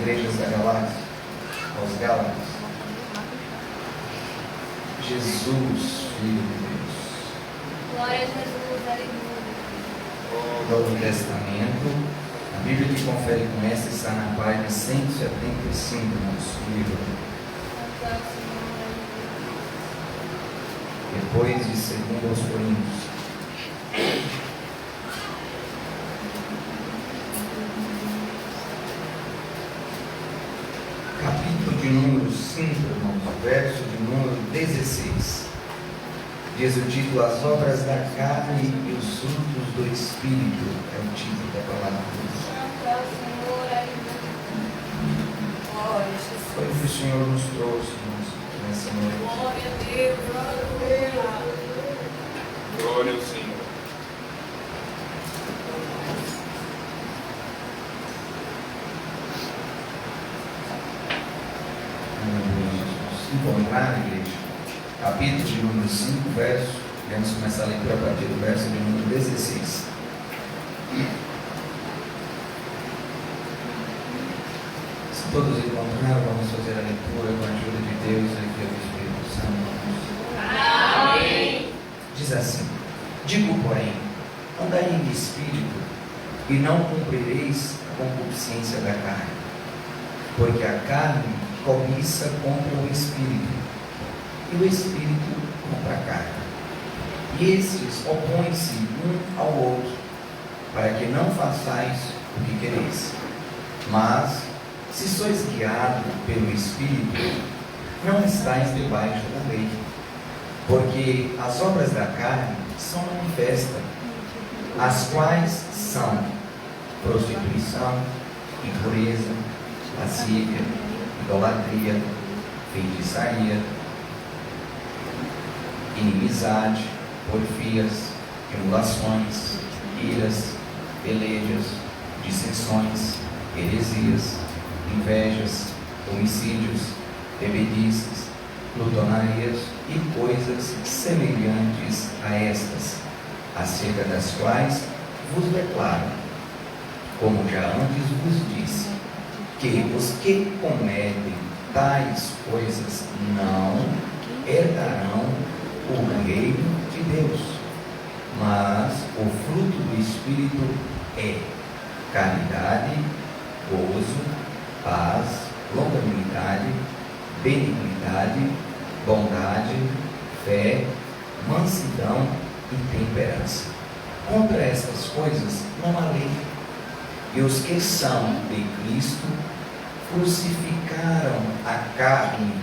igrejas da galáxia, aos Gálatas. Jesus, Filho de Deus. Glória a Jesus, aleluia. O Novo Testamento, a Bíblia que confere com essa está na página 175 do nosso livro. Depois de 2 aos Coríntios. Capítulo de número 5, irmãos, verso de número 16. Diz o título: As obras da carne e os frutos do Espírito. É o título da palavra de Deus. Santo é o Senhor, aleluia. Glória a Jesus. Foi o que o Senhor nos trouxe, irmãos, nessa noite. Glória a Deus, aleluia. Glória ao Senhor. Encontrar, igreja, capítulo de número 5, verso, vamos começar a leitura a partir do verso de número 16. Se todos encontraram, vamos fazer a leitura com a ajuda de Deus e do Espírito Santo. Amém. Diz assim: Digo, porém, andai em espírito, e não cumprireis a concupiscência da carne, porque a carne cobiça contra o Espírito, e o Espírito contra a carne. E estes opõem-se um ao outro, para que não façais o que quereis. Mas, se sois guiados pelo Espírito, não estáis debaixo da lei. Porque as obras da carne são manifestas, as quais são prostituição, impureza, lascívia, idolatria, feitiçaria, inimizade, porfias, emulações, iras, pelejas, dissensões, heresias, invejas, homicídios, bebedices, glutonarias e coisas semelhantes a estas, acerca das quais vos declaro, como já antes vos disse, que os que cometem tais coisas não herdarão o reino de Deus. Mas o fruto do Espírito é caridade, gozo, paz, longanimidade, benignidade, bondade, fé, mansidão e temperança. Contra estas coisas não há lei. E os que são de Cristo crucificaram a carne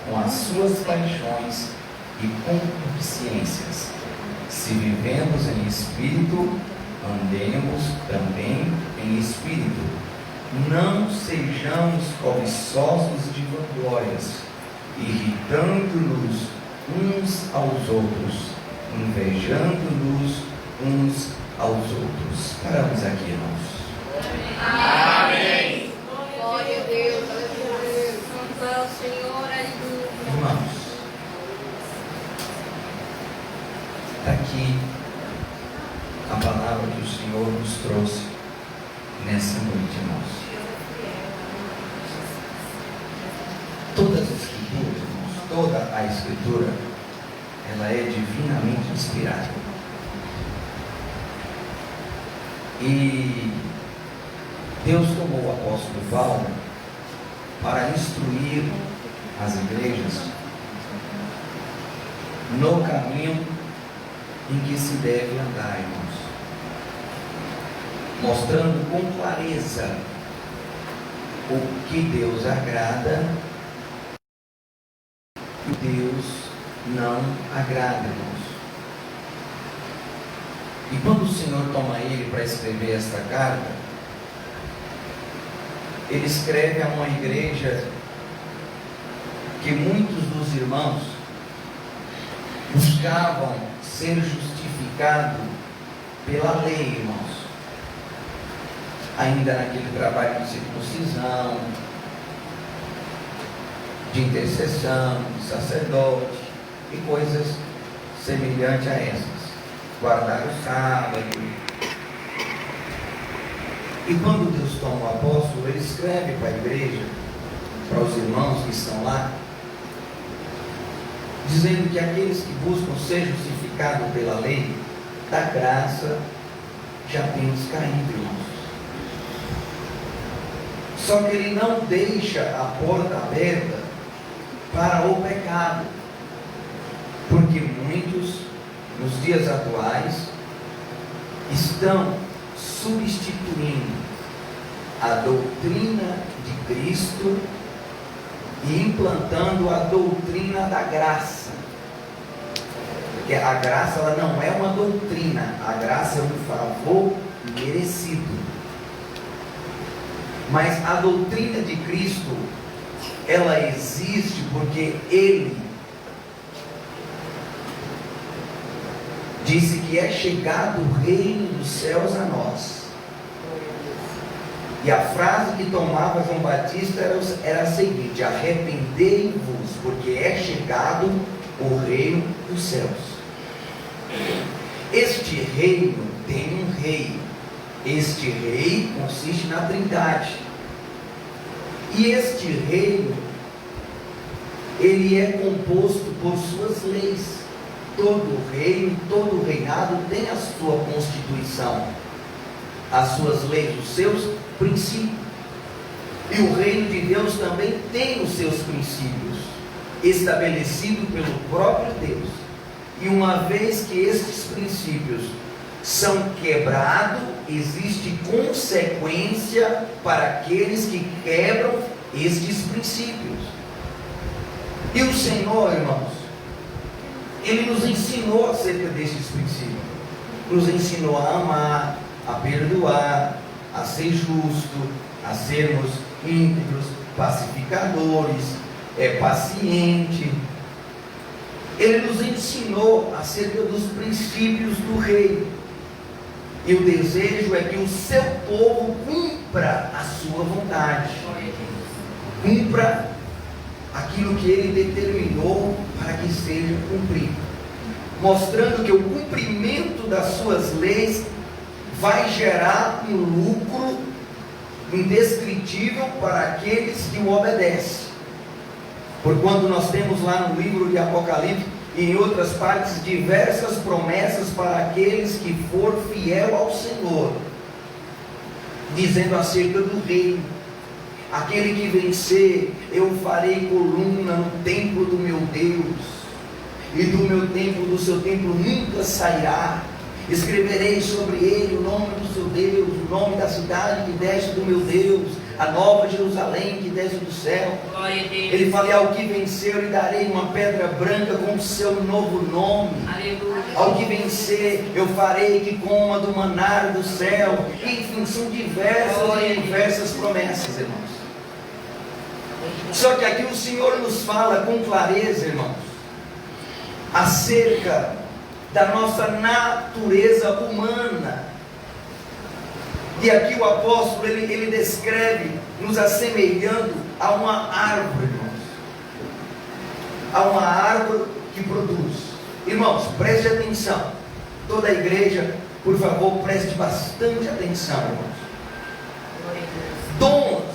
com as suas paixões e concupiscências. Se vivemos em espírito, andemos também em espírito. Não sejamos cobiçosos de vanglórias, irritando-nos uns aos outros, invejando-nos uns aos outros. Paramos aqui, irmãos. Amém. Glória a Deus, aleluia. Santo é o Senhor, aleluia. Irmãos, está aqui a palavra que o Senhor nos trouxe nessa noite, irmãos. Todas as escrituras, irmãos, toda a escritura, ela é divinamente inspirada. E Deus tomou o apóstolo Paulo para instruir as igrejas no caminho em que se deve andar, irmãos, mostrando com clareza o que Deus agrada e o que Deus não agrada, irmãos. E quando o Senhor toma ele para escrever esta carta, ele escreve a uma igreja que muitos dos irmãos buscavam ser justificados pela lei, irmãos. Ainda naquele trabalho de circuncisão, de intercessão, de sacerdote e coisas semelhantes a essas. Guardar o sábado. E quando Deus toma o apóstolo, ele escreve escreve para a igreja, para os irmãos que estão lá, dizendo que aqueles que buscam ser justificados pela lei, da graça, já temos caído, irmãos. Só que ele não deixa a porta aberta para o pecado, porque muitos, nos dias atuais, estão substituindo a doutrina de Cristo e implantando a doutrina da graça. Porque a graça, ela não é uma doutrina, a graça é um favor merecido. Mas a doutrina de Cristo, ela existe porque Ele disse que é chegado o reino dos céus a nós. E a frase que tomava João Batista era a seguinte: arrependei-vos, porque é chegado o reino dos céus. Este reino tem um rei. Este rei consiste na Trindade. E este reino, ele é composto por suas leis. Todo reino, todo reinado tem a sua constituição, as suas leis, os seus princípios. E o reino de Deus também tem os seus princípios, estabelecidos pelo próprio Deus. E uma vez que estes princípios são quebrados, existe consequência para aqueles que quebram estes princípios. E o Senhor, irmãos, Ele nos ensinou acerca destes princípios. Nos ensinou a amar, a perdoar, a ser justo, a sermos íntegros, pacificadores, paciente. Ele nos ensinou acerca dos princípios do rei. E o desejo é que o seu povo cumpra a sua vontade. Cumpra aquilo que ele determinou para que seja cumprido. Mostrando que o cumprimento das suas leis vai gerar um lucro indescritível para aqueles que o obedecem. Porquanto nós temos lá no livro de Apocalipse e em outras partes diversas promessas para aqueles que for fiel ao Senhor, dizendo acerca do reino: aquele que vencer, eu farei coluna no templo do meu Deus, e do meu templo, do seu templo nunca sairá. Escreverei sobre ele o nome do seu Deus, o nome da cidade que desce do meu Deus, a nova Jerusalém que desce do céu. Ele fala: ao que vencer, eu lhe darei uma pedra branca com o seu novo nome. Aleluia. Ao que vencer, eu farei que coma do maná do céu. Enfim, são diversas promessas, irmãos. Só que aqui o Senhor nos fala com clareza, irmãos, acerca da nossa natureza humana. E aqui o apóstolo, ele descreve, nos assemelhando a uma árvore, irmãos. A uma árvore que produz. Irmãos, preste atenção. Toda a igreja, por favor, preste bastante atenção, irmãos. Dons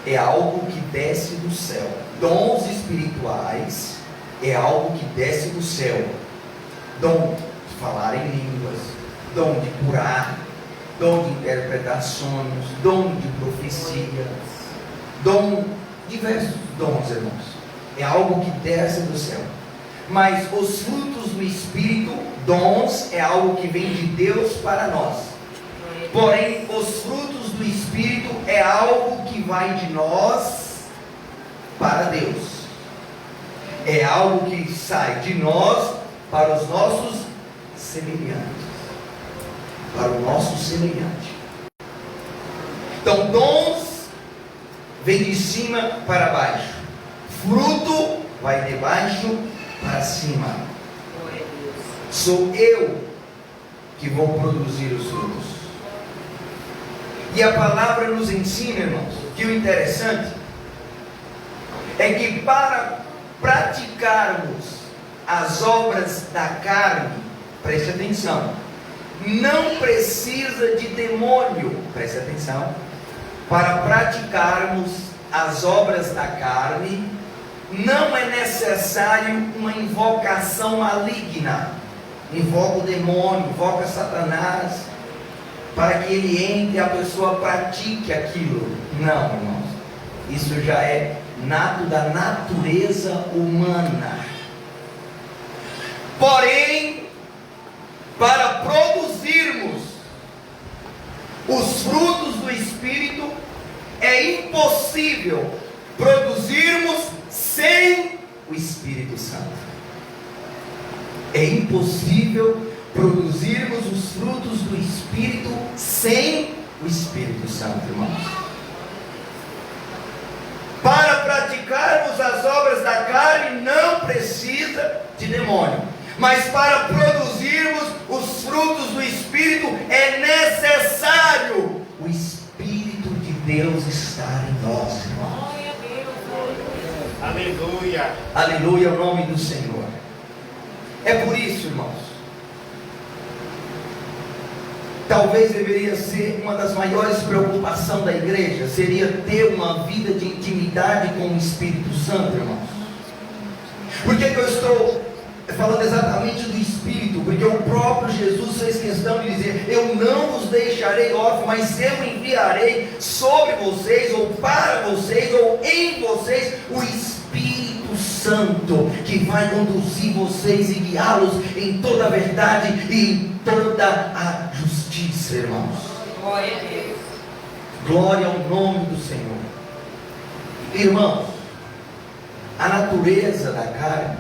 é algo que desce do céu. Dons espirituais é algo que desce do céu. Dom de falar em línguas, dom de curar, dom de interpretar sonhos, dom de profecia, diversos dons, irmãos. É algo que desce do céu. Mas os frutos do Espírito, dons, é algo que vem de Deus para nós. Porém, os frutos do Espírito é algo que vai de nós para Deus. É algo que sai de nós para os nossos semelhantes. Para o nosso semelhante. Então, dons vem de cima para baixo. Fruto vai de baixo para cima. Sou eu que vou produzir os frutos. E a palavra nos ensina, irmãos, que o interessante é que para praticarmos as obras da carne, preste atenção, não precisa de demônio, preste atenção, para praticarmos as obras da carne, não é necessário uma invocação maligna. Invoca o demônio, invoca Satanás, para que ele entre e a pessoa pratique aquilo. Não, irmãos. Isso já é nato da natureza humana. Porém, para produzirmos os frutos do Espírito, é impossível produzirmos sem o Espírito Santo. É impossível produzirmos os frutos do Espírito sem o Espírito Santo, irmãos. Para praticarmos as obras da carne, não precisa de demônio. Mas para produzirmos os frutos do Espírito, é necessário o Espírito de Deus estar em nós, irmãos. Aleluia. Aleluia, o nome do Senhor. É por isso, irmãos, talvez deveria ser uma das maiores preocupações da igreja, seria ter uma vida de intimidade com o Espírito Santo, irmãos. Por que eu estou falando exatamente do Espírito? Porque o próprio Jesus fez questão de dizer: eu não vos deixarei órfãos, mas eu enviarei sobre vocês, ou para vocês, ou em vocês, o Espírito Santo, que vai conduzir vocês e guiá-los em toda a verdade e em toda a justiça, irmãos. Glória a Deus. Glória ao nome do Senhor. Irmãos, a natureza da carne,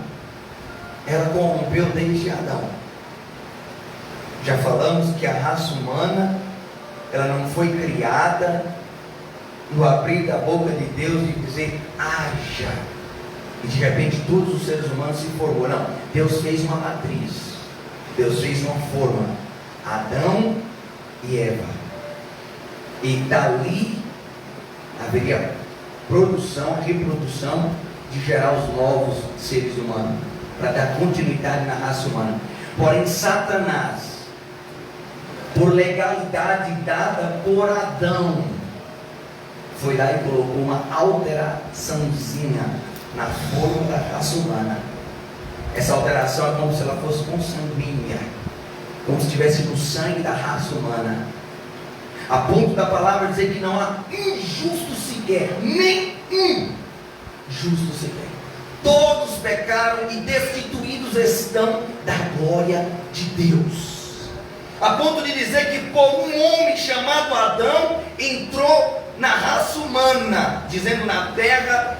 ela corrompeu desde Adão. Já falamos que a raça humana, ela não foi criada no abrir da boca de Deus e dizer haja, e de repente todos os seres humanos se formou. Não, Deus fez uma matriz, Deus fez uma forma, Adão e Eva, e dali haveria produção, reprodução, de gerar os novos seres humanos, para dar continuidade na raça humana. Porém, Satanás, por legalidade dada por Adão, foi lá e colocou uma alteraçãozinha na forma da raça humana. Essa alteração é como se ela fosse consanguínea, como se estivesse no sangue da raça humana, a ponto da palavra dizer que não há injusto sequer, nem um justo sequer. Todos pecaram e destituídos estão da glória de Deus, a ponto de dizer que por um homem chamado Adão entrou na raça humana, dizendo na terra,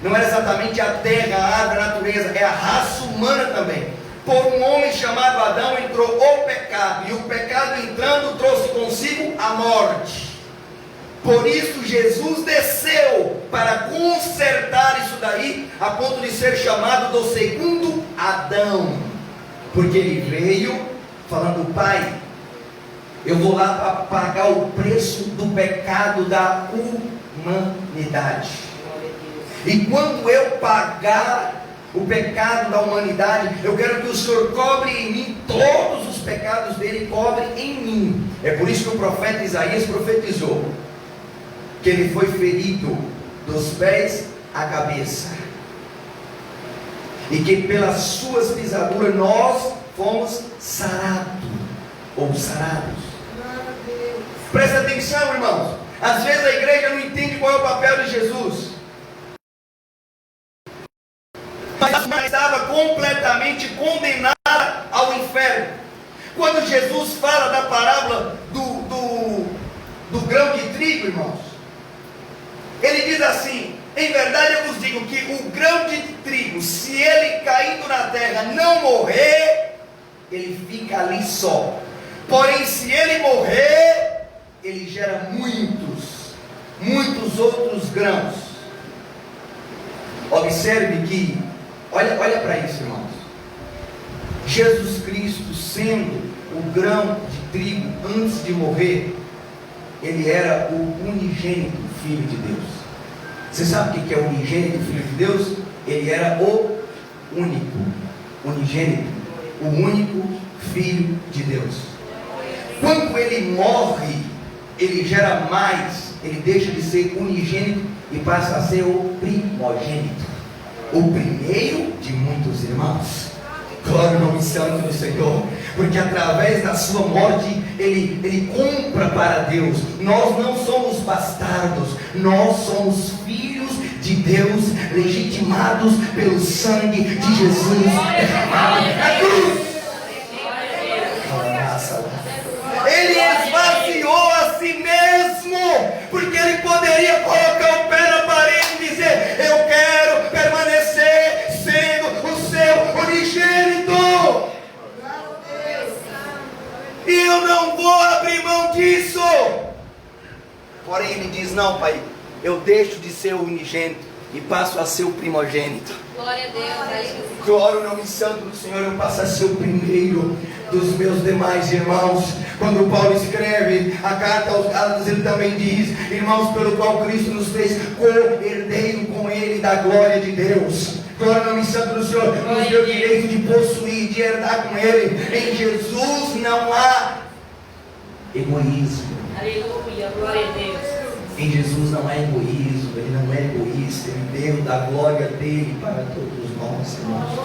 não era exatamente a terra, a árvore, a natureza, é a raça humana também. Por um homem chamado Adão entrou o pecado, e o pecado entrando trouxe consigo a morte. Por isso Jesus desceu para consertar isso daí, a ponto de ser chamado do segundo Adão, porque ele veio falando: Pai, eu vou lá para pagar o preço do pecado da humanidade, e quando eu pagar o pecado da humanidade, eu quero que o Senhor cobre em mim todos os pecados dele, cobre em mim. É por isso que o profeta Isaías profetizou que ele foi ferido dos pés à cabeça, e que pelas suas pisaduras nós fomos sarados, ou sarados. Presta atenção, irmãos. Às vezes a igreja não entende qual é o papel de Jesus, mas estava completamente condenada ao inferno. Quando Jesus fala da parábola do grão de trigo, irmãos, ele diz assim: em verdade eu vos digo que o grão de trigo, se ele caindo na terra não morrer, ele fica ali só. Porém, se ele morrer, ele gera muitos outros grãos. Observe que, olha para isso, irmãos. Jesus Cristo, sendo o grão de trigo antes de morrer, ele era o unigênito Filho de Deus. Você sabe o que é o unigênito Filho de Deus? Ele era o único, unigênito, o único Filho de Deus. Quando ele morre, ele gera mais ele deixa de ser unigênito e passa a ser o primogênito, o primeiro de muitos irmãos. Glória ao nome santo do Senhor, porque através da sua morte ele compra para Deus. Nós não somos bastardos, nós somos filhos de Deus, legitimados pelo sangue de Jesus derramado na cruz. Ele esvaziou a si mesmo, porque ele poderia colocar o pé na parede e dizer: eu quero permanecer sendo o seu unigênito, e eu não vou abrir mão disso. Porém ele diz: não, Pai, eu deixo de ser o unigênito e passo a ser o primogênito. Glória a Deus. Glória ao nome santo do Senhor, eu passo a ser o primeiro dos meus demais irmãos. Quando Paulo escreve a carta aos Gálatas, ele também diz: irmãos, pelo qual Cristo nos fez co-herdeiro com ele da glória de Deus. Glória ao nome santo do Senhor, nos deu o direito de possuir, de herdar com ele. Em Jesus não há egoísmo. Aleluia, glória a Deus. Em Jesus não há egoísmo, ele não é egoísta, ele deu da glória dele para todos nós, irmãos.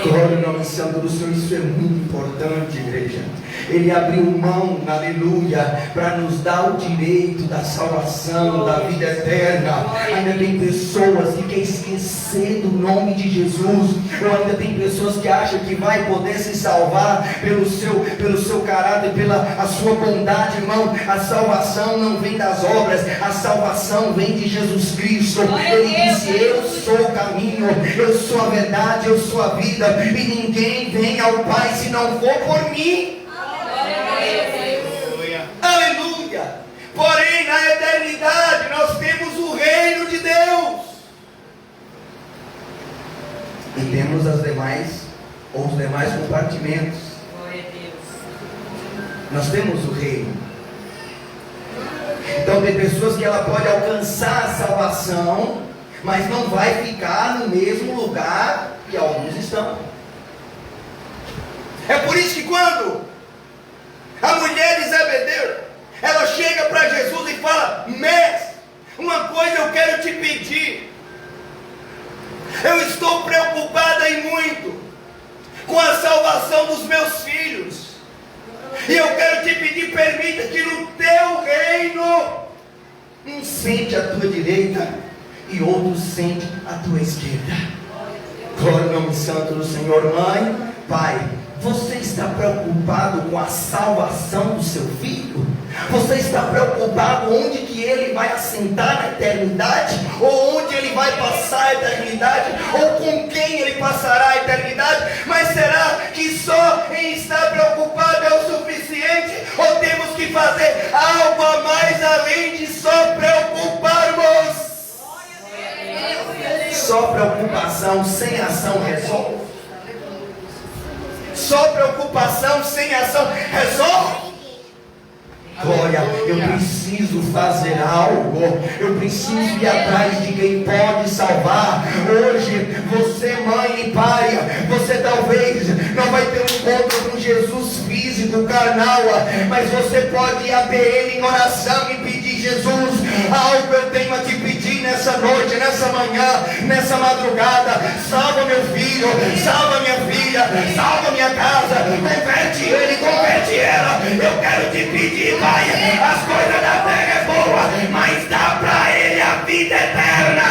Glória ao nome santo do Senhor, isso é muito importante, igreja. Ele abriu mão, aleluia, para nos dar o direito da salvação, da vida eterna. Ainda tem pessoas que querem esquecer do nome de Jesus, ou ainda tem pessoas que acham que vai poder se salvar pelo seu caráter, pela a sua bondade, irmão. A salvação não vem das obras, a salvação vem de Jesus Cristo. Ele disse: eu sou o caminho, eu sou a verdade, eu sou a vida, e ninguém vem ao Pai se não for por mim. Aleluia. Porém, na eternidade nós temos o reino de Deus, e temos os demais compartimentos. Nós temos o reino. Então tem pessoas que ela pode alcançar a salvação, mas não vai ficar no mesmo lugar que alguns estão. É por isso que quando a mulher de Zebedeu, ela chega para Jesus e fala: mestre, uma coisa eu quero te pedir. Eu estou preocupada e muito com a salvação dos meus filhos, e eu quero te pedir, permita que no teu reino um sente à tua direita e outro sente à tua esquerda. Glória ao nome santo do Senhor. Mãe, pai, você está preocupado com a salvação do seu filho? Você está preocupado onde que ele vai assentar na eternidade? Ou onde ele vai passar a eternidade? Ou com quem ele passará a eternidade? Mas será que só em estar preocupado é o suficiente? Ou temos que fazer algo a mais além de só preocuparmos? Só preocupação sem ação resolve? Só preocupação sem ação resolve? Glória, eu preciso fazer algo, eu preciso ir atrás de quem pode salvar. Hoje, você, mãe e pai, você talvez não vai ter um encontro com Jesus físico, carnal, mas você pode ir até Ele em oração e pedir: Jesus, algo eu tenho a te pedir nessa noite, nessa manhã, nessa madrugada. Salva meu filho, salva minha filha, salva minha casa, converte ele, converte ela. Eu quero te pedir, Pai, as coisas da terra é boa, mas dá para ele a vida eterna.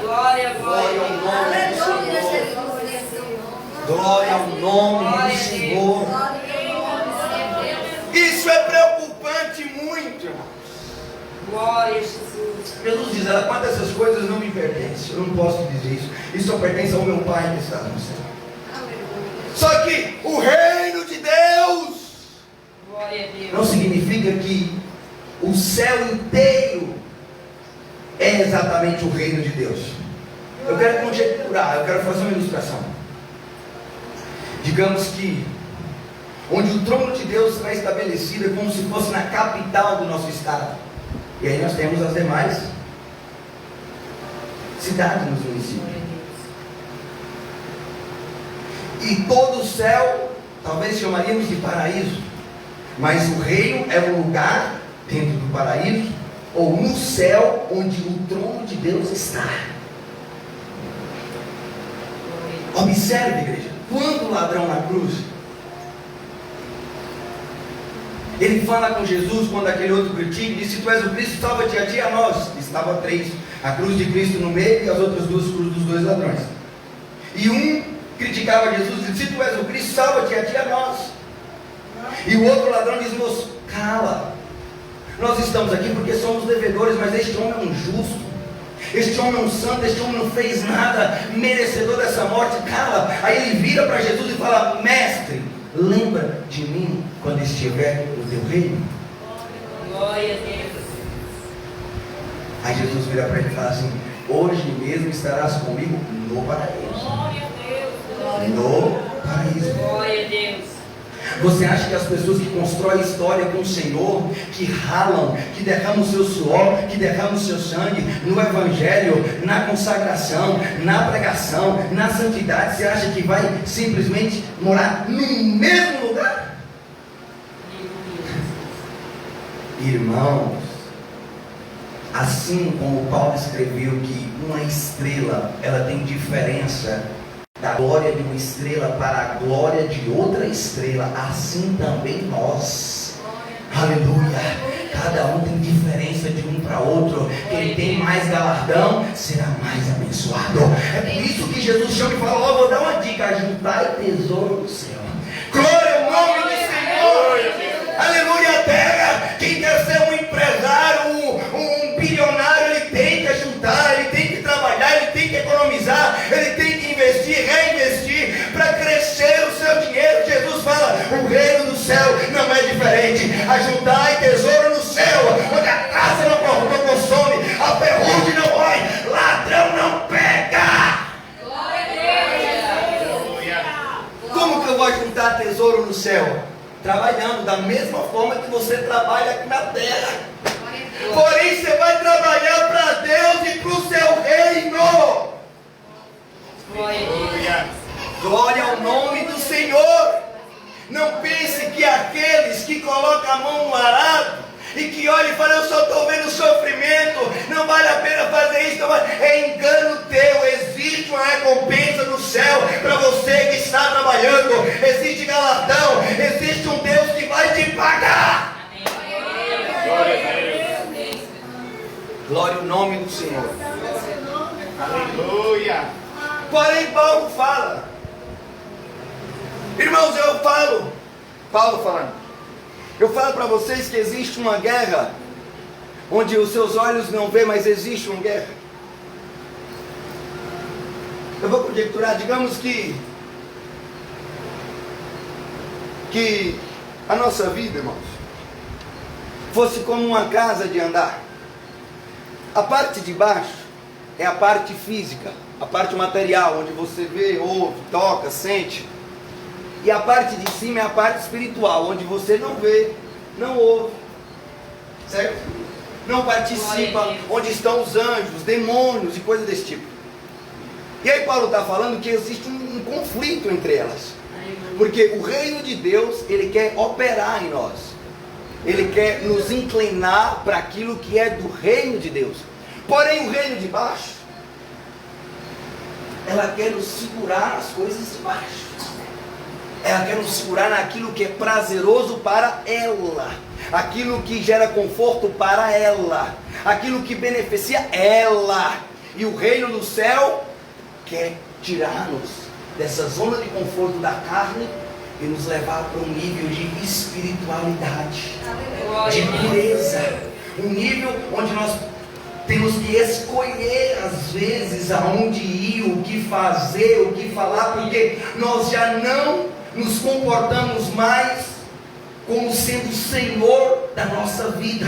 Glória ao nome do Senhor. Glória ao nome do Senhor. Isso é preocupante muito, irmãos. Glória a Jesus. Jesus diz: quanto essas coisas não me pertencem, eu não posso dizer isso. Isso só pertence ao meu Pai que está no céu. Só que o reino de Deus não significa que o céu inteiro é exatamente o reino de Deus. Eu quero conjecturar, eu quero fazer uma ilustração. Digamos que onde o trono de Deus será estabelecido é como se fosse na capital do nosso estado. E aí nós temos as demais cidades nos municípios. E todo o céu, talvez chamaríamos de paraíso, Mas o reino é um lugar dentro do paraíso ou no céu onde o trono de Deus está. Observe, igreja, quando o ladrão na cruz, ele fala com Jesus, quando aquele outro critica, diz: se tu és o Cristo, salva-te a ti e a nós. Estava três, a cruz de Cristo no meio e as outras duas cruzes dos dois ladrões. E um criticava Jesus e disse: se tu és o Cristo, salva-te a ti e a nós. E o outro ladrão diz: moço, cala, nós estamos aqui porque somos devedores, mas este homem é um justo, este homem é um santo, este homem não fez nada merecedor dessa morte, cala. Aí ele vira para Jesus e fala: mestre, lembra de mim quando estiver no teu reino. Glória a Deus. Aí Jesus vira para ele e fala assim: hoje mesmo estarás comigo no paraíso. Glória a Deus. No paraíso. Glória a Deus. Você acha que as pessoas que constroem história com o Senhor, que ralam, que derramam o seu suor, que derramam o seu sangue no Evangelho, na consagração, na pregação, na santidade, você acha que vai simplesmente morar no mesmo lugar? Irmãos, assim como Paulo escreveu que uma estrela, ela tem diferença da glória de uma estrela para a glória de outra estrela, assim também nós. Aleluia. Cada um tem diferença de um para outro. Quem tem mais galardão será mais abençoado. É por isso que Jesus chama e fala: ó, vou dar uma dica: ajuntai tesouro no céu. Glória ao nome do Senhor. Aleluia. A terra, quem quer ser um empresário, um bilionário, ele tem que ajuntar, ele tem que trabalhar, ele tem que economizar, ele tem que investir, reinvestir para crescer o seu dinheiro. Jesus fala: o reino do céu não é diferente. Ajuntai tesouro no céu, onde a caça não consome, a ferrugem não rói, ladrão não pega. Como que eu vou ajuntar tesouro no céu? Trabalhando da mesma forma que você trabalha aqui na terra. Porém você vai trabalhar para Deus e para o seu reino. Glória ao nome do Senhor. Não pense que aqueles que colocam a mão no arado e que olham e falam: eu só estou vendo sofrimento, não vale a pena fazer isso. É engano teu. Existe uma recompensa no céu para você que está trabalhando. Existe galardão. Existe um Deus que vai te pagar. Glória a Deus. Glória ao nome do Senhor. Aleluia. Porém Paulo fala, irmãos, Paulo falando, eu falo para vocês que existe uma guerra onde os seus olhos não veem, mas existe uma guerra. Eu vou conjecturar, digamos que a nossa vida, irmãos, fosse como uma casa de andar. A parte de baixo é a parte física, a parte material, onde você vê, ouve, toca, sente. E a parte de cima é a parte espiritual, onde você não vê, não ouve, certo? Não participa, onde estão os anjos, demônios e coisas desse tipo. E aí Paulo está falando que existe um conflito entre elas. Porque o reino de Deus, ele quer operar em nós. Ele quer nos inclinar para aquilo que é do reino de Deus. Porém o reino de baixo, ela quer nos segurar nas coisas de baixo. Ela quer nos segurar naquilo que é prazeroso para ela, aquilo que gera conforto para ela, aquilo que beneficia ela. E o reino do céu quer tirar-nos dessa zona de conforto da carne e nos levar para um nível de espiritualidade, de pureza, um nível onde nós temos que escolher às vezes aonde ir, o que fazer, o que falar, porque nós já não nos comportamos mais como sendo o Senhor da nossa vida,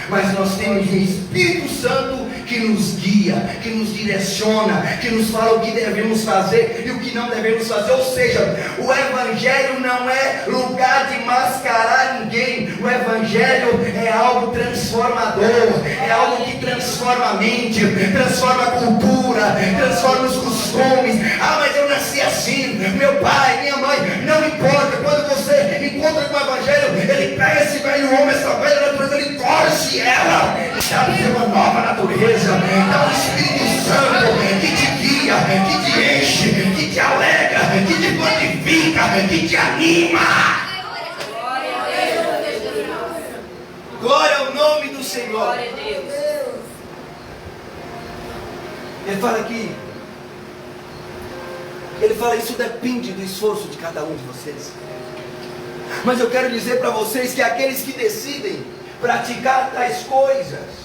mas nós temos um Espírito Santo que nos guia, que nos direciona, que nos fala o que devemos fazer e o que não devemos fazer. Ou seja, o Evangelho não é lugar de mascarar ninguém. O Evangelho é algo transcendente. transformador, é algo que transforma a mente, transforma a cultura, transforma os costumes. Ah, mas eu nasci assim, meu pai, minha mãe, não importa. Quando você encontra com o Evangelho, ele pega esse velho homem, essa velha natureza, ele torce ela, dá uma nova natureza, dá um Espírito Santo que te guia, que te enche, que te alegra, que te fortifica, que te anima. Glória ao nome do Senhor. Glória a Deus. Ele fala aqui, ele fala, isso depende do esforço de cada um de vocês. Mas eu quero dizer para vocês que aqueles que decidem praticar tais coisas,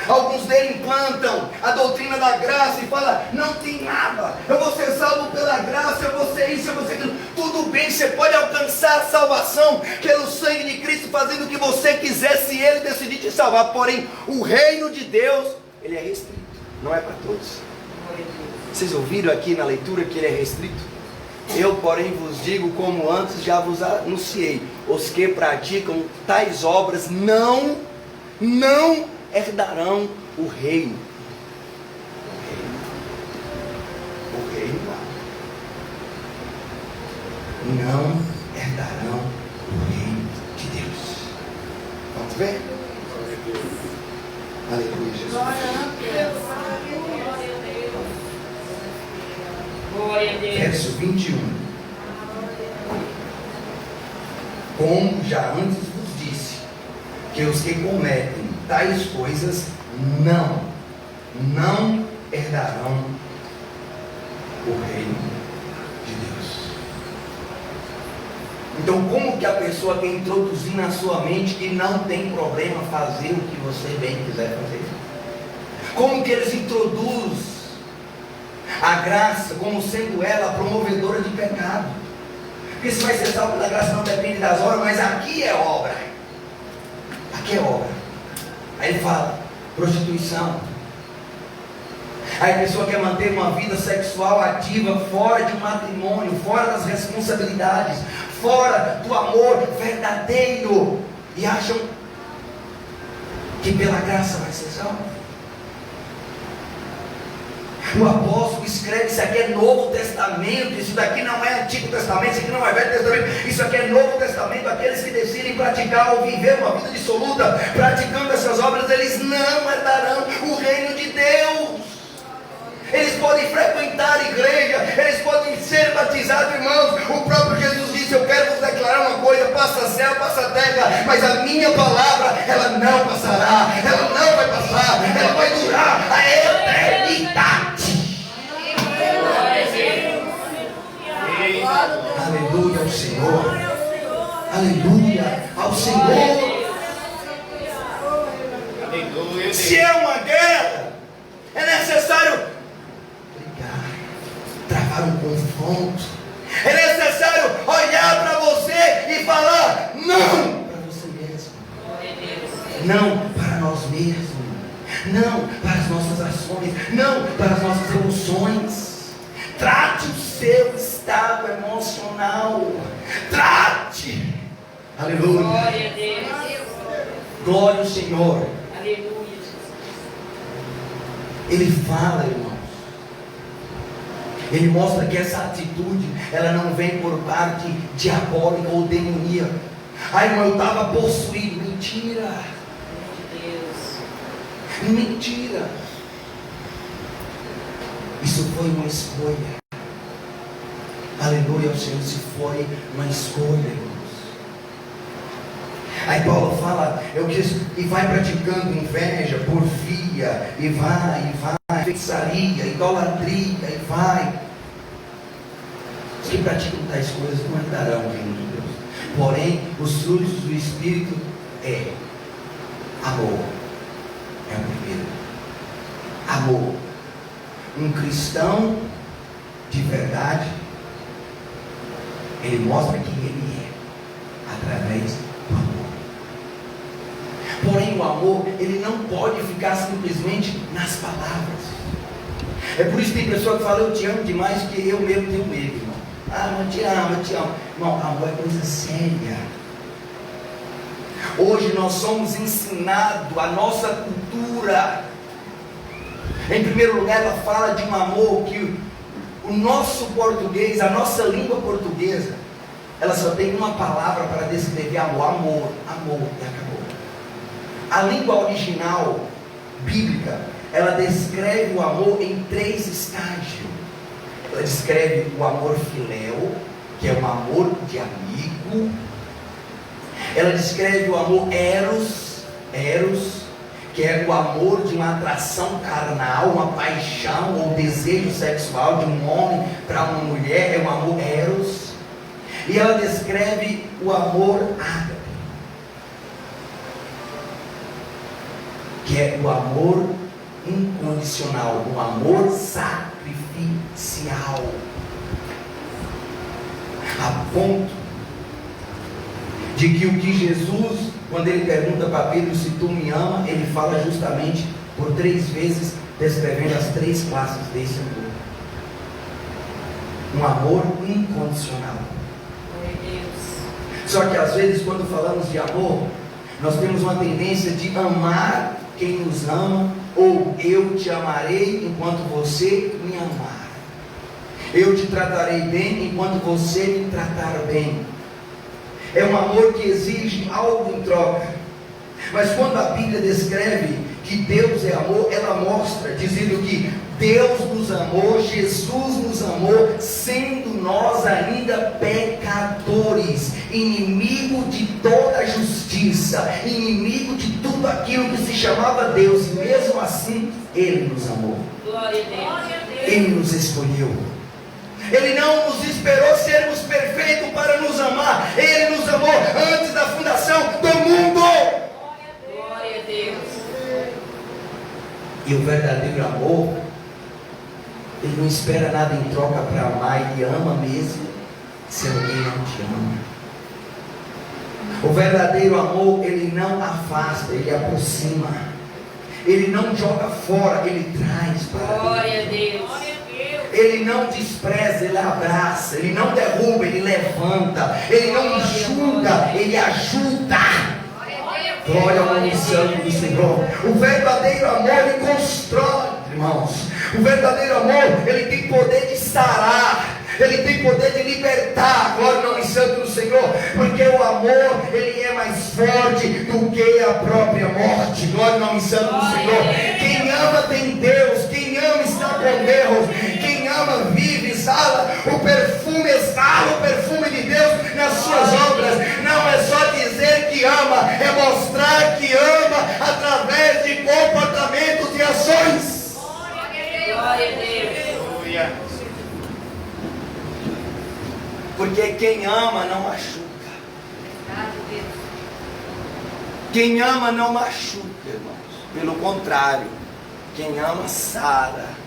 alguns deles implantam a doutrina da graça e falam, não tem nada, eu vou ser salvo pela graça, eu vou ser isso, eu vou ser aquilo. Tudo bem, você pode alcançar a salvação pelo sangue de Cristo, fazendo o que você quiser, se Ele decidir te salvar. Porém, o reino de Deus, Ele é restrito, não é para todos. Vocês ouviram aqui na leitura que Ele é restrito? Eu, porém, vos digo, como antes já vos anunciei, os que praticam tais obras não herdarão o reino. O reino não herdarão o reino de Deus. Vamos ver? Aleluia, Jesus. Glória a Deus. Verso 21. Como já antes vos disse, que os que cometem tais coisas não herdarão o reino de Deus. Então, como que a pessoa quer introduzir na sua mente que não tem problema fazer o que você bem quiser fazer? Como que eles introduzem a graça como sendo ela a promovedora de pecado? Porque se vai ser salvo pela graça não depende das obras, mas aqui é obra. Aqui é obra. Aí ele fala, prostituição. Aí a pessoa quer manter uma vida sexual ativa fora de um matrimônio, fora das responsabilidades, fora do amor verdadeiro, e acham que pela graça vai ser salvo. O apóstolo escreve, isso aqui é Novo Testamento, isso daqui não é Antigo Testamento, isso aqui não é Velho Testamento, isso aqui é Novo Testamento. Aqueles que decidem praticar ou viver uma vida dissoluta, praticando essas obras, eles não herdarão o reino de Deus. Eles podem frequentar a igreja, eles podem ser batizados, irmãos. O próprio Jesus disse, eu quero vos declarar uma coisa, passa céu, passa terra, mas a minha palavra, ela não passará, ela não vai passar, ela vai durar a eternidade. Aleluia ao Senhor. Aleluia ao Senhor. Se é uma guerra, é necessário brigar, travar um confronto. É necessário olhar para você e falar não para você mesmo, não para nós mesmos, não para as nossas ações, não para as nossas emoções. Trate o seu estado emocional. Trate. Aleluia. Glória a Deus. Glória ao Senhor. Aleluia. Ele fala, irmãos. Ele mostra que essa atitude, ela não vem por parte diabólica ou demoníaca. Ai, irmão, eu estava possuído. Mentira. Mentira. Isso foi uma escolha. Aleluia ao Senhor. Isso foi uma escolha, irmãos. Aí Paulo fala, e vai praticando inveja, porfia, e vai, feitiçaria, idolatria, e vai. Os que praticam tais coisas não herdarão o reino de Deus. Porém, os frutos do Espírito é amor. É o primeiro. Amor. Um cristão de verdade, ele mostra quem ele é através do amor. Porém, o amor, ele não pode ficar simplesmente nas palavras. É por isso que tem pessoa que fala, eu te amo demais, que eu mesmo tenho medo, irmão. Ah, eu te amo, eu te amo. Irmão, amor é coisa séria. Hoje nós somos ensinados, a nossa cultura, em primeiro lugar, ela fala de um amor que o nosso português, a nossa língua portuguesa, ela só tem uma palavra para descrever amor, amor, e acabou. A língua original, bíblica, ela descreve o amor em 3 estágios. Ela descreve o amor filéu, que é um amor de amigo. Ela descreve o amor eros, que é o amor de uma atração carnal, uma paixão ou desejo sexual de um homem para uma mulher, é um amor eros. E ela descreve o amor ágape, que é o amor incondicional, um amor sacrificial, a ponto de que o que Jesus, quando ele pergunta para Pedro se tu me ama, ele fala justamente por 3 vezes, descrevendo as 3 classes desse amor. Um amor incondicional. Só que às vezes, quando falamos de amor, nós temos uma tendência de amar quem nos ama, ou eu te amarei enquanto você me amar. Eu te tratarei bem enquanto você me tratar bem. É um amor que exige algo em troca. Mas quando a Bíblia descreve que Deus é amor, ela mostra, dizendo que Deus nos amou, Jesus nos amou, sendo nós ainda pecadores, inimigo de toda a justiça, inimigo de tudo aquilo que se chamava Deus, e mesmo assim, Ele nos amou. Glória a Deus. Ele nos escolheu. Ele não nos esperou sermos perfeitos para nos amar. Ele nos amou antes da fundação do mundo. Glória a Deus. E o verdadeiro amor, ele não espera nada em troca para amar. Ele ama mesmo se alguém não te ama. O verdadeiro amor, ele não afasta, ele aproxima. Ele não joga fora, ele traz para Glória a dentro. Deus. Ele não despreza, ele abraça. Ele não derruba, ele levanta. Ele não julga, ele ajuda. Glória ao nome santo do Senhor. O verdadeiro amor, ele constrói, irmãos. O verdadeiro amor, ele tem poder de sarar. Ele tem poder de libertar. Glória ao nome santo do Senhor. Porque o amor, ele é mais forte do que a própria morte. Glória ao nome santo do Senhor. Quem ama tem Deus. Quem ama está com Deus. Quem ama vive, exala o perfume de Deus nas suas obras. Não é só dizer que ama, é mostrar que ama através de comportamentos e ações. Glória a Deus. Porque quem ama não machuca. Quem ama não machuca, irmãos. Pelo contrário, quem ama sara.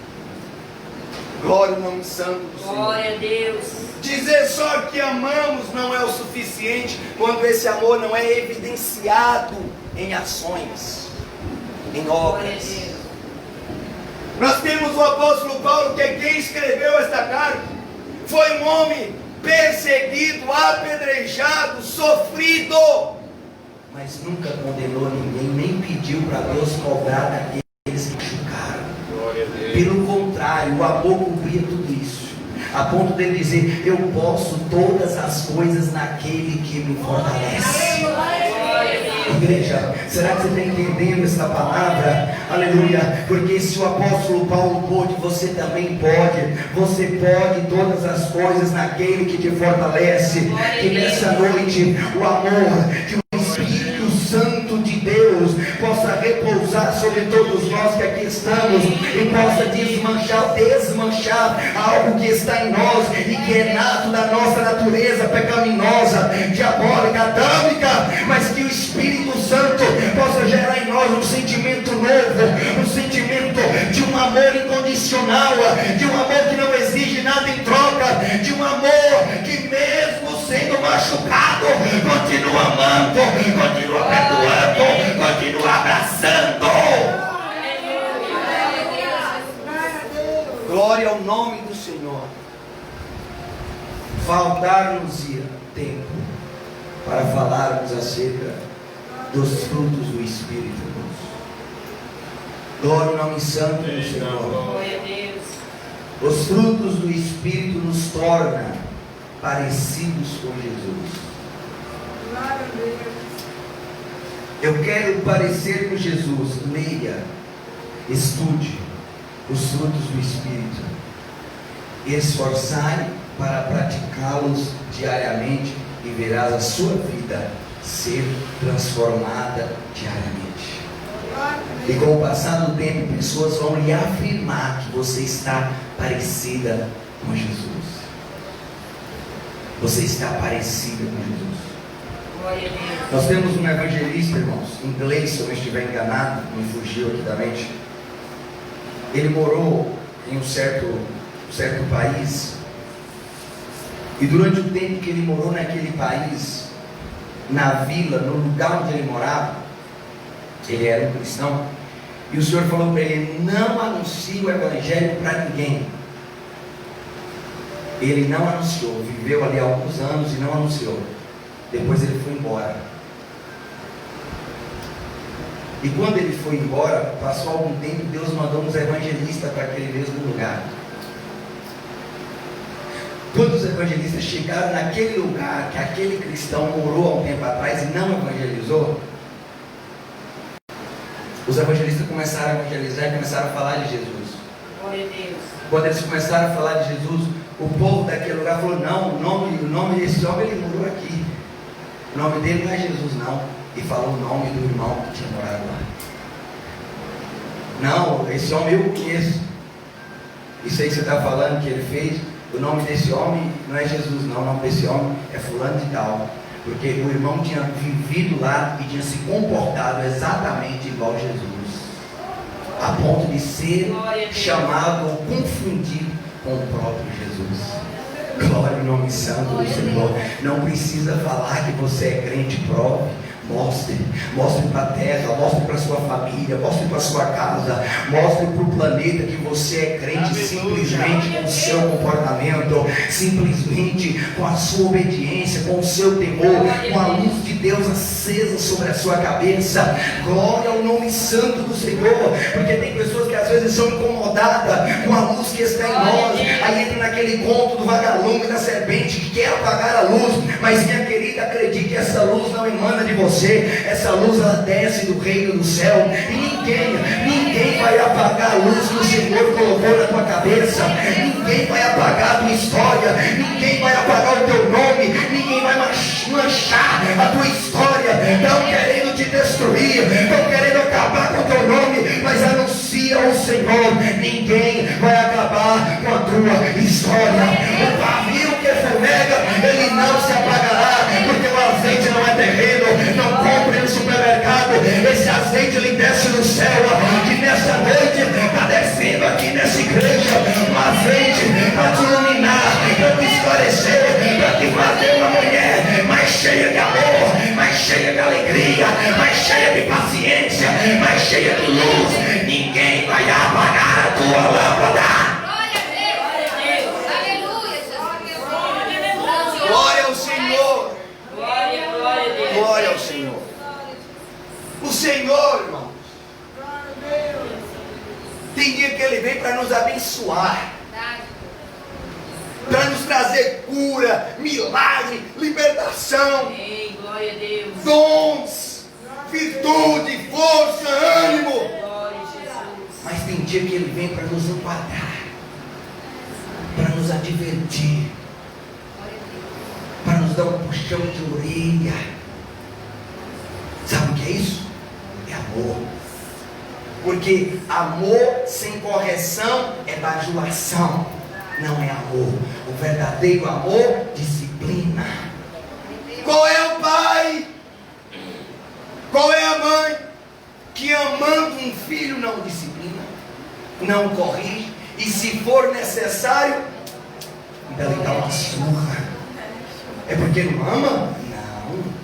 Glória ao nome santo do Senhor. Glória a Deus. Dizer só que amamos não é o suficiente quando esse amor não é evidenciado em ações, em obras. Nós temos o apóstolo Paulo, que é quem escreveu esta carta. Foi um homem perseguido, apedrejado, sofrido, mas nunca condenou ninguém, nem pediu para Deus cobrar daqueles que machucaram. Pelo contrário, o amor cumpria tudo isso, a ponto dele dizer: eu posso todas as coisas naquele que me fortalece. Igreja, será que você está entendendo essa palavra? Aleluia. Porque se o apóstolo Paulo pôde, você também pode. Você pode todas as coisas naquele que te fortalece. Que nessa noite o amor de um Espírito Santo de Deus possa repousar sobre todos nós que aqui estamos e possa desmanchar algo que está em nós e que é nato da nossa natureza pecaminosa, diabólica, adâmica, mas que o Espírito Santo possa gerar em nós um sentimento novo, um sentimento de um amor incondicional, de um amor que não exige nada em troca, de um amor que mesmo sendo machucado, continua amando, continua perdoando, continua abraçando. Glória ao nome do Senhor. Faltar-nos-ia tempo para falarmos acerca dos frutos do Espírito, irmãos. Glória ao nome santo do Senhor. Glória a Deus. Os frutos do Espírito nos tornam parecidos com Jesus. Glória a Deus. Eu quero parecer com Jesus. Leia, estude os frutos do Espírito e esforçai para praticá-los diariamente e verás a sua vida ser transformada diariamente. E com o passar do tempo, pessoas vão lhe afirmar que você está parecida com Jesus. Você está parecida com Jesus. Glória a Deus. Nós temos um evangelista, irmãos, inglês, se eu não estiver enganado, me fugiu aqui da mente. Ele morou em um certo país, e durante o tempo que ele morou naquele país, na vila, no lugar onde ele morava, ele era um cristão, e o Senhor falou para ele: não anuncie o evangelho para ninguém. Ele não anunciou, viveu ali alguns anos e não anunciou. Depois ele foi embora. E quando ele foi embora, passou algum tempo, Deus mandou uns evangelistas para aquele mesmo lugar. Quando os evangelistas chegaram naquele lugar que aquele cristão morou há um tempo atrás e não evangelizou, os evangelistas começaram a evangelizar e começaram a falar de Jesus. Glória a Deus. Quando eles começaram a falar de Jesus, o povo daquele lugar falou: não, o nome desse homem, ele morou aqui. O nome dele não é Jesus, não. E falou o nome do irmão que tinha morado lá. Não, esse homem eu conheço. Isso aí que você está falando que ele fez, o nome desse homem não é Jesus, não. O nome desse homem é fulano de tal. Porque o irmão tinha vivido lá e tinha se comportado exatamente igual a Jesus, a ponto de ser chamado ou confundido com o próprio Jesus. Glória ao nome santo do Senhor. Não precisa falar que você é crente, prove. Mostre para a terra, mostre para a sua família, mostre para a sua casa, mostre para o planeta que você é crente simplesmente com o seu comportamento, simplesmente com a sua obediência, com o seu temor, com a luz de Deus acesa sobre a sua cabeça. Glória ao nome santo do Senhor, porque tem pessoas que às vezes são incomodadas com a luz que está em nós, aí entra naquele conto do vagalume e da serpente que quer apagar a luz, mas minha querida, acredite, essa luz não emana de você. Essa luz, ela desce do reino do céu, e ninguém vai apagar a luz que o Senhor colocou na tua cabeça. Ninguém vai apagar a tua história, ninguém vai apagar o teu nome, ninguém vai manchar a tua história. Estão querendo te destruir, estão querendo acabar com o teu nome, mas anuncia ao Senhor: ninguém vai acabar com a tua história. O pavio que fumega, ele não se apagará, porque o azeite não é terreno. Não compre no supermercado, esse azeite ele desce do céu, que nessa noite está descendo aqui nessa igreja, um azeite para te iluminar, para te esclarecer, para te fazer uma mulher mais cheia de amor, mais cheia de alegria, mais cheia de paciência, mais cheia de luz. Ninguém vai apagar a tua lâmpada. Glória ao Senhor. Glória ao Senhor. O Senhor, irmãos, tem dia que Ele vem para nos abençoar, para nos trazer cura, milagre, libertação, dons, virtude, força, ânimo. Mas tem dia que Ele vem para nos enquadrar, para nos advertir, para nos dar um puxão de orelha. Sabe o que é isso? É amor. Porque amor sem correção é bajulação, não é amor. O verdadeiro amor disciplina. Qual é o pai? Qual é a mãe que amando um filho não disciplina, não corrige, e se for necessário ainda lhe dá uma surra? É porque não ama? Não.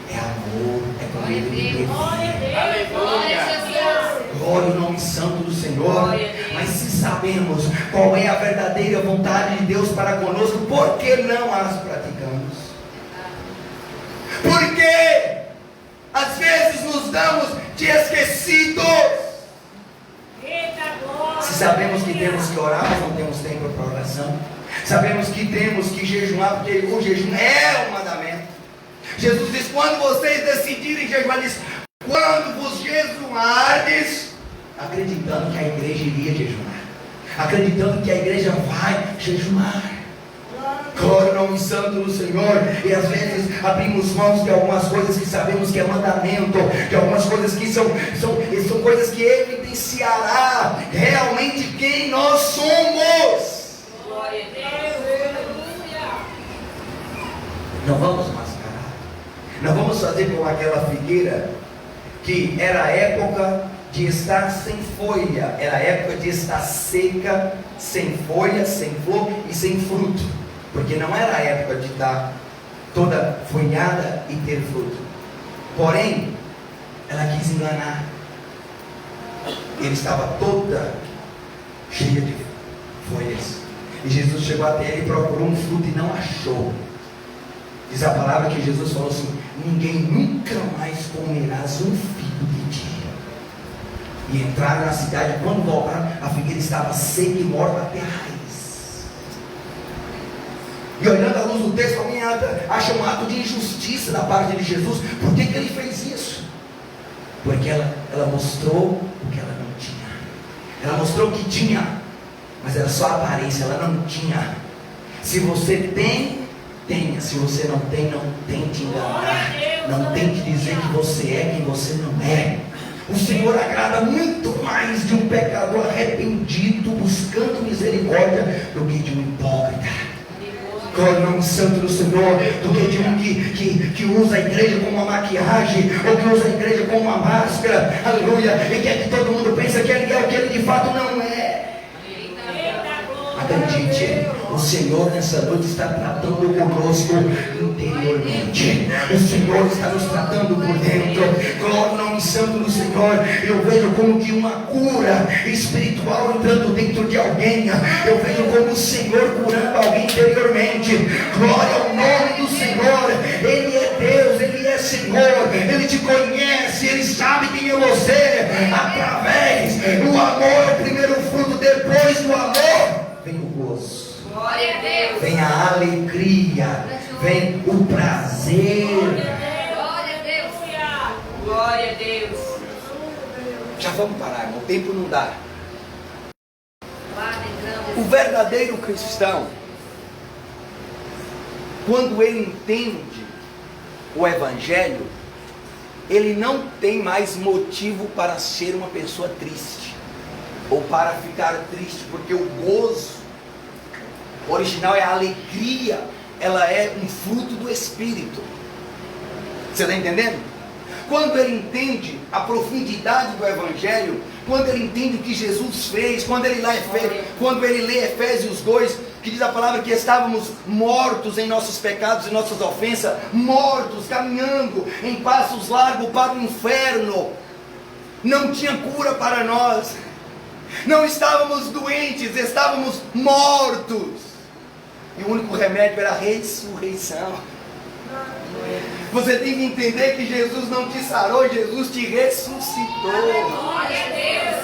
É amor, é com ele. Glória ao nome santo do Senhor. Mas se sabemos qual é a verdadeira vontade de Deus para conosco, por que não as praticamos? Porque às vezes damos de esquecidos. Se sabemos que temos que orar, mas não temos tempo para oração. Sabemos que temos que jejuar, porque o jejum é um mandamento. Jesus diz: quando vocês decidirem jejuar, diz: quando vos jejuardes, acreditando que a igreja iria jejuar, acreditando que a igreja vai jejuar. Glória ao nome santo do Senhor. E às vezes abrimos mãos de algumas coisas que sabemos que é mandamento, de algumas coisas que são coisas que evidenciará realmente quem nós somos. Glória a Deus. Não vamos mascarar, não vamos fazer como aquela figueira que era a época de estar sem folha, era a época de estar seca, sem folha, sem flor e sem fruto, porque não era a época de estar toda folhada e ter fruto. Porém, ela quis enganar. Ele estava toda cheia de folhas, e Jesus chegou até ele e procurou um fruto e não achou. Diz a palavra que Jesus falou assim: ninguém nunca mais comerás um figo de ti. E entraram na cidade. Quando voltaram, a figueira estava seca e morta até a raiz. E olhando à luz do texto, alguém acha um ato de injustiça da parte de Jesus. Por que ele fez isso? Porque ela mostrou o que ela não tinha. Ela mostrou o que tinha, mas era só aparência, ela não tinha. Se você tem, tenha. Se você não tem, não tente enganar. Não tente dizer que você é quem você não é. O Senhor agrada muito mais de um pecador arrependido, buscando misericórdia, do que de um hipócrita. Glória ao nome santo do Senhor. Do que de um que usa a igreja como uma maquiagem, ou que usa a igreja como uma máscara, aleluia, e quer que todo mundo pense que ele é o que ele de fato não é. Acredite, o Senhor nessa noite está tratando conosco interiormente. O Senhor está nos tratando por dentro. Glória ao nome santo do Senhor. Eu vejo como que uma cura espiritual entrando dentro de alguém. Eu vejo como o Senhor curando alguém interiormente. Glória ao nome do Senhor. Ele é Deus, Ele é Senhor. Ele te conhece, Ele sabe quem é você. Através do amor, o primeiro fruto, depois do amor vem o gozo, Glória a Deus. vem a alegria, vem o prazer. Glória a Deus. Glória a Deus. Já vamos parar, irmão, o tempo não dá. O O verdadeiro cristão, quando ele entende o Evangelho, ele não tem mais motivo para ser uma pessoa triste, ou para ficar triste, porque o gozo original é a alegria, ela é um fruto do Espírito. Você está entendendo? Quando ele entende a profundidade do Evangelho, quando ele entende o que Jesus fez, quando ele lê Efésios 2, que diz a palavra que estávamos mortos em nossos pecados e nossas ofensas, mortos, caminhando em passos largos para o inferno, não tinha cura para nós, não estávamos doentes, estávamos mortos, e o único remédio era a ressurreição. Você tem que entender que Jesus não te sarou, Jesus te ressuscitou. Glória a Deus.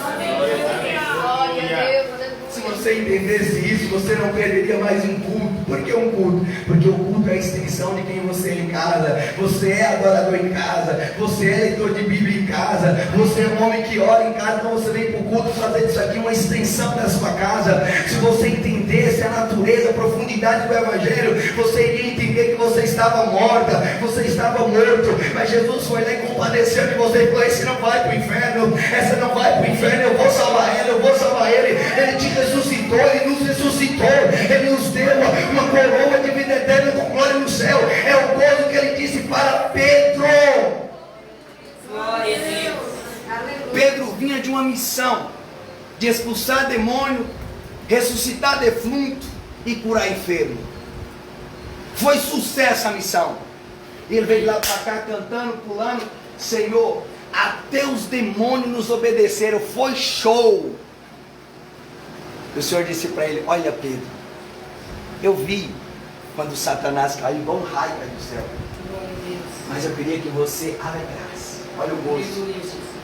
Glória a Deus. Se você entendesse isso, você não perderia mais um culto. Por que um culto? Porque o culto é a extensão de quem você é em casa. Você é adorador em casa, você é leitor de Bíblia em casa, você é um homem que ora em casa, então você vem para o culto fazer isso aqui uma extensão da sua casa. Se você entendesse a natureza, a profundidade do Evangelho, você iria entender que você estava morta, você estava morto, mas Jesus foi lá e compadeceu de você e falou: esse não vai para o inferno, essa não vai para o inferno, eu vou salvar ela, eu vou salvar ele. Ele te ressuscitou, ele nos ressuscitou, ele nos deu uma coroa de vida eterna com glória no céu. É o gozo que ele disse para Pedro. Glória a Deus. Pedro vinha de uma missão de expulsar demônio, ressuscitar defunto e curar enfermo. Foi sucesso a missão. Ele veio lá para cá cantando, pulando: Senhor, até os demônios nos obedeceram, foi show. O Senhor disse para ele: olha, Pedro, eu vi quando Satanás caiu igual um raio do céu, mas eu queria que você alegrasse. Olha o gozo.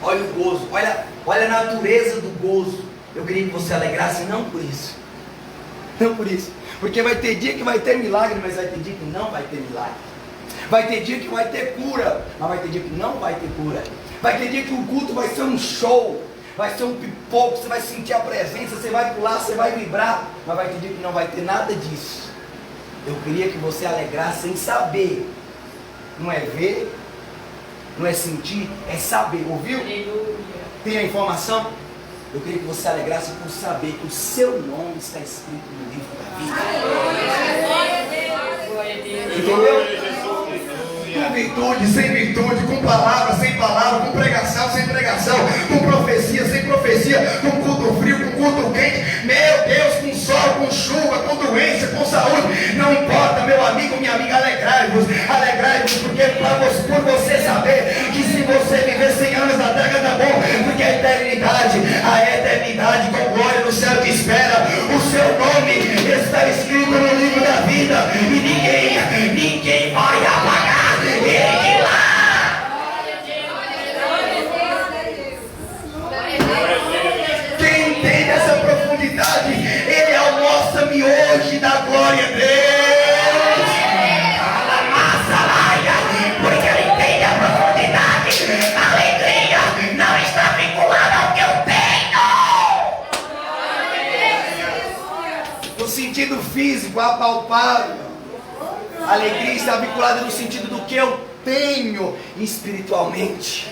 Olha o gozo. Olha a natureza do gozo. Eu queria que você alegrasse, não por isso. Não por isso. Porque vai ter dia que vai ter milagre, mas vai ter dia que não vai ter milagre. Vai ter dia que vai ter cura, mas vai ter dia que não vai ter cura. Vai ter dia que o culto vai ser um show, vai ser um pipoco, você vai sentir a presença, você vai pular, você vai vibrar, mas vai ter dia que não vai ter nada disso. Eu queria que você alegrasse em saber. Não é ver, não é sentir, é saber, ouviu? Tem a informação? Eu queria que você alegrasse por saber que o seu nome está escrito no livro da vida. Entendeu? Com virtude, sem virtude, com palavra, sem palavra, com pregação, sem pregação, com profecia, sem profecia, com culto frio, com culto quente, meu Deus, com sol, com chuva, com doença, com saúde, não importa, meu amigo, minha amiga, alegrai-vos, porque por você saber que se você viver 100 anos na terra tá bom, porque a eternidade com glória no céu te espera, o seu nome está escrito no livro da vida, e ninguém vai apagar. Ele lá. Quem entende essa profundidade, ele almoça-me hoje da glória a Deus. Fala massa laia, porque ele entende a profundidade. A alegria não está vinculada ao que eu tenho. No sentido físico, apalpável. A alegria está vinculada no sentido do que eu tenho espiritualmente.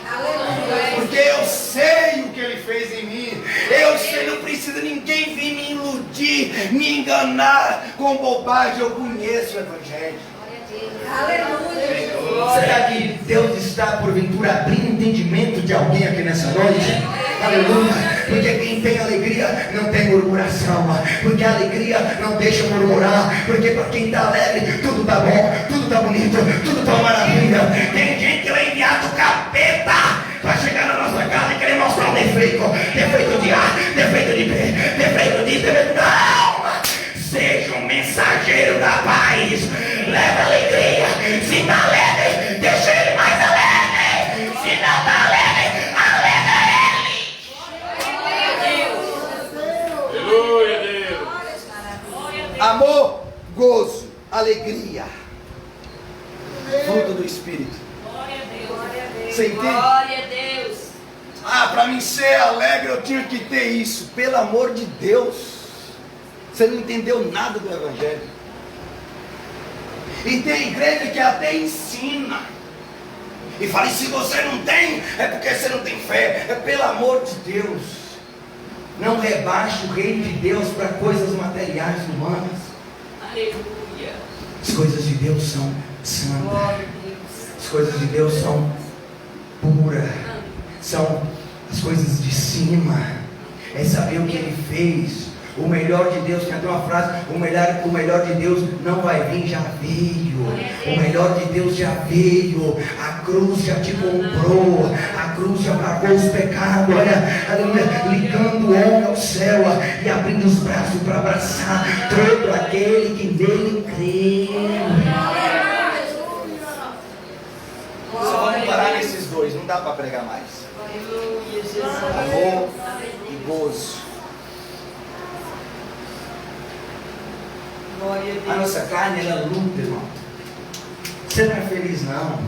Porque eu sei o que ele fez em mim. Eu sei, não precisa ninguém vir me iludir, me enganar com bobagem. Eu conheço o Evangelho. Será que Deus está porventura abrindo entendimento de alguém aqui nessa noite? Aleluia. Porque quem tem alegria não tem murmuração. Porque a alegria não deixa murmurar. Porque para quem está alegre, tudo está bom, tudo está bonito, tudo está maravilha. Tem gente que vai enviar do capeta para chegar na nossa casa e querer mostrar um defeito. Defeito de A, defeito de B, defeito disso, defeito... Não! Seja um mensageiro da paz. Leva alegria. Se está alegre, deixa ele mais alegre. Se não está alegre, alegra ele. Aleluia, Deus. Amor, gozo, alegria. Fruto do Espírito. Você entende? Glória a Deus. Para mim ser alegre eu tinha que ter isso. Pelo amor de Deus. Você não entendeu nada do Evangelho. E tem igreja que até ensina. E fala, e se você não tem, é porque você não tem fé. É pelo amor de Deus. Não rebaixe o reino de Deus para coisas materiais humanas. Aleluia. As coisas de Deus são santas. Glória a Deus. As coisas de Deus são puras. São as coisas de cima. É saber o que Ele fez. O melhor de Deus, tem até uma frase, o melhor de Deus não vai vir, já veio. O melhor de Deus já veio. A cruz já te comprou. A cruz já pagou os pecados. Olha, ligando o homem ao céu e abrindo os braços para abraçar todo aquele que nele crê. Só vamos parar nesses dois, não dá para pregar mais. Amor e gozo. A nossa carne, ela luta, irmão. Você não é feliz, não.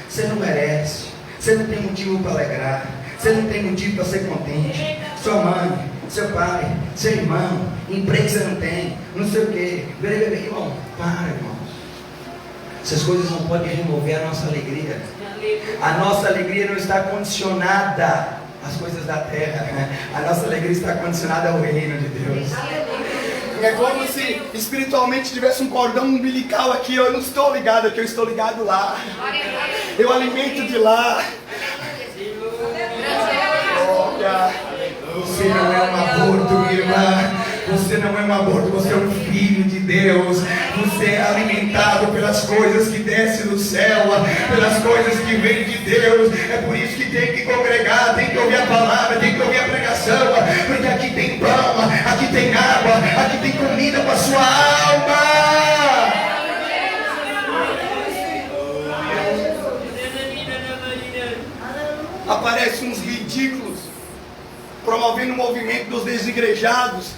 Você não merece. Você não tem motivo para alegrar. Você não tem motivo para ser contente. Sua mãe, seu pai, seu irmão, emprego você não tem, não sei o quê. Irmão, para, irmãos. Essas coisas não podem remover a nossa alegria. A nossa alegria não está condicionada às coisas da terra. A nossa alegria está condicionada ao reino de Deus. É como se espiritualmente tivesse um cordão umbilical aqui. Eu não estou ligado aqui, eu estou ligado lá. Eu alimento de lá. Você não é um aborto, minha irmã. Você não é um aborto, você é um filho de Deus. Você é alimentado pelas coisas que descem do céu, pelas coisas que vêm de Deus. É por isso que tem que congregar, tem que ouvir a palavra, tem que ouvir a pregação. Porque aqui tem pão, aqui tem água, aqui tem comida para a sua alma. Aparecem uns ridículos promovendo o movimento dos desigrejados.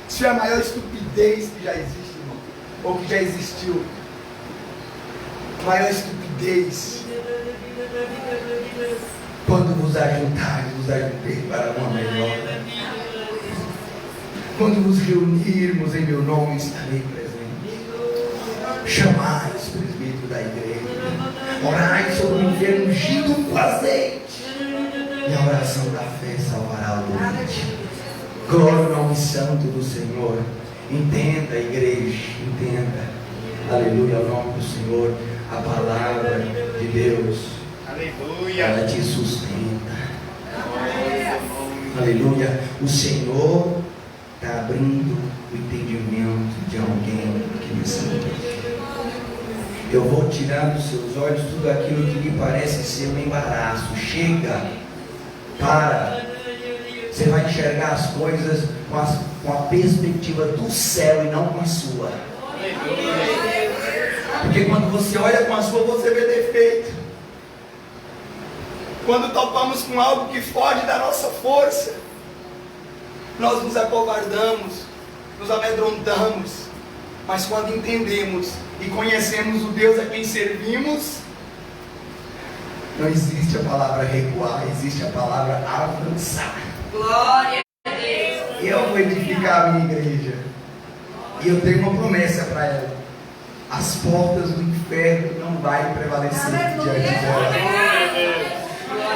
Isso é a maior estupidez que já existe, irmão, ou que já existiu. Maior estupidez. Quando vos ajuntares, vos ajuntei para uma melhor. Quando vos reunirmos em meu nome, estarei presente. Chamai os presbíteros da igreja. Orai sobre o enfermo ungido com azeite. E a oração da fé salvará o doente. Glória ao nome santo do Senhor. Entenda, igreja, entenda. Aleluia ao nome do Senhor. A palavra de Deus, Aleluia. ela te sustenta. Aleluia. O Senhor está abrindo o entendimento de alguém que necessita. Eu vou tirar dos seus olhos tudo aquilo que lhe parece ser um embaraço. Chega, para. Você vai enxergar as coisas com a perspectiva do céu e não com a sua. Porque quando você olha com a sua, você vê defeito. Quando topamos com algo que foge da nossa força, nós nos acovardamos, nos amedrontamos. Mas quando entendemos e conhecemos o Deus a quem servimos, não existe a palavra recuar, existe a palavra avançar. Glória a Deus. Eu vou edificar a minha igreja. E eu tenho uma promessa para ela. As portas do inferno não vai prevalecer diante dela.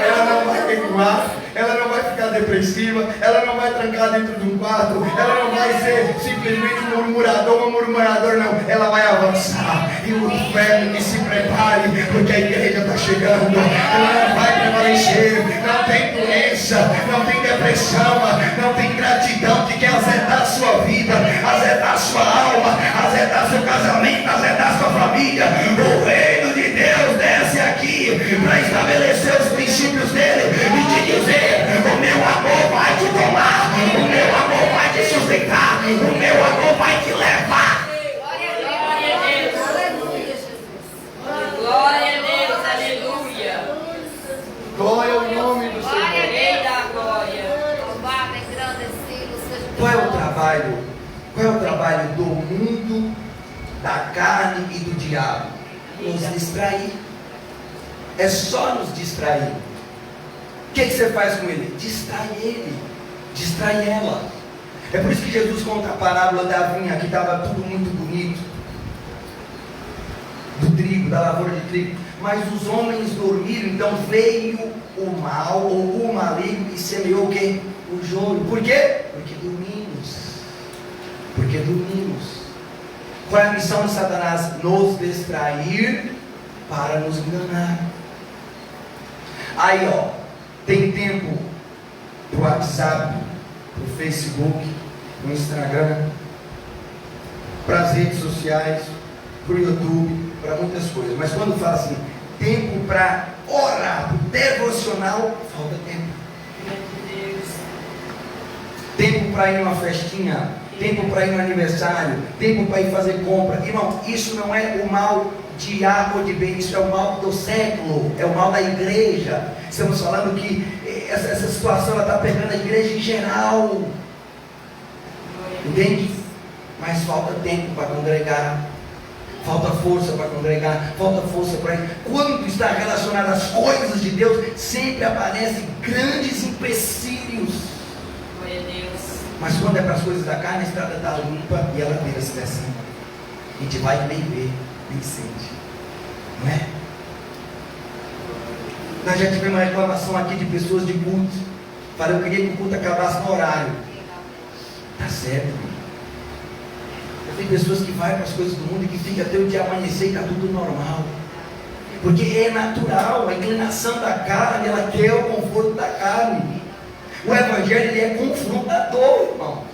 Ela não vai recuar, ela não vai ficar depressiva, ela não vai trancar dentro de um quarto, ela não vai ser simplesmente um murmurador, uma murmuradora, não. Ela vai avançar. E o inferno que se prepare, porque a igreja está chegando. Ela não vai prevalecer. Não tem doença, não tem depressão, não tem gratidão que quer azedar a sua vida, azedar a sua alma, azedar seu casamento, azedar sua família. O reino de Deus desce aqui para estabelecer os princípios dele e te dizer: o meu amor vai te tomar, o meu amor vai te sustentar, o meu amor vai te levar. Glória a Deus. Aleluia, Jesus. Glória a Deus. Aleluia. glória ao nome do Glória a Senhor. Deus da glória. Louvado, engrandecido seja o teu Qual é o nome. trabalho? Qual é o trabalho do mundo, da carne e do diabo? Nos distrair. É só nos distrair. O que você faz com ele? Distrai ele, distrai ela. É por isso que Jesus conta a parábola da vinha, que estava tudo muito bonito, do trigo, da lavoura de trigo, mas os homens dormiram. Então veio o mal, ou o maligno, e semeou o quê? O joio. Por quê? Porque dormimos. Porque dormimos. Qual é a missão de Satanás? Nos distrair para nos enganar. Aí ó, tem tempo para o WhatsApp, para o Facebook, para o Instagram, para as redes sociais, para o YouTube, para muitas coisas. Mas quando fala assim, tempo para orar, para o devocional, falta tempo. Tempo para ir numa festinha, tempo para ir no aniversário, tempo para ir fazer compra. Irmão, isso não é o mal de A ou de B, isso é o mal do século, é o mal da igreja. Estamos falando que essa situação está pegando a igreja em geral, entende? Mas falta tempo para congregar, falta força para congregar, falta força para ir. Quando está relacionado às coisas de Deus, sempre aparecem grandes empecilhos. Glória a Deus. Mas quando é para as coisas da carne, a estrada está limpa e ela vira-se descendo. A gente vai e nem vê, nem sente, não é? Nós já tivemos uma reclamação aqui de pessoas de culto. Falei, eu queria que o culto acabasse no horário. Tá certo, irmão. Tem pessoas que vão para as coisas do mundo e que ficam até o dia amanhecer e está tudo normal. Porque é natural, a inclinação da carne, ela quer o conforto da carne. O evangelho, ele é confrontador, irmão.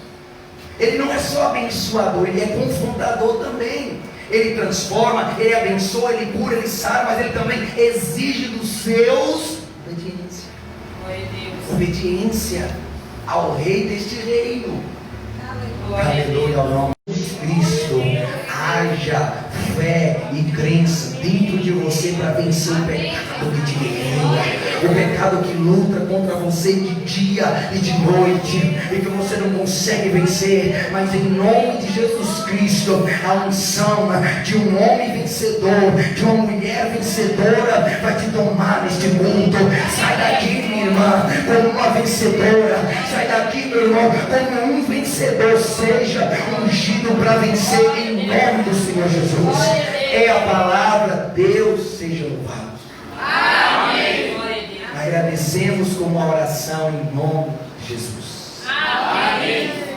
Ele não é só abençoador, ele é confrontador também. Ele transforma, ele abençoa, ele cura, ele sara, mas ele também exige dos seus obediência. Glória a Deus. Obediência ao rei deste reino. Aleluia ao nome de Cristo. Haja fé e crença dentro de você para vencer o pecado que te guerreia. o pecado que luta contra você de dia e de noite, e que você não consegue vencer, mas em nome de Jesus Cristo, a unção de um homem vencedor, de uma mulher vencedora, vai te tomar neste mundo. Sai daqui, minha irmã, como uma vencedora. Sai daqui, meu irmão, como um vencedor. Seja ungido para vencer em nome do Senhor Jesus. É a palavra. Deus seja louvado. Amém. Agradecemos com uma oração em nome de Jesus. Amém.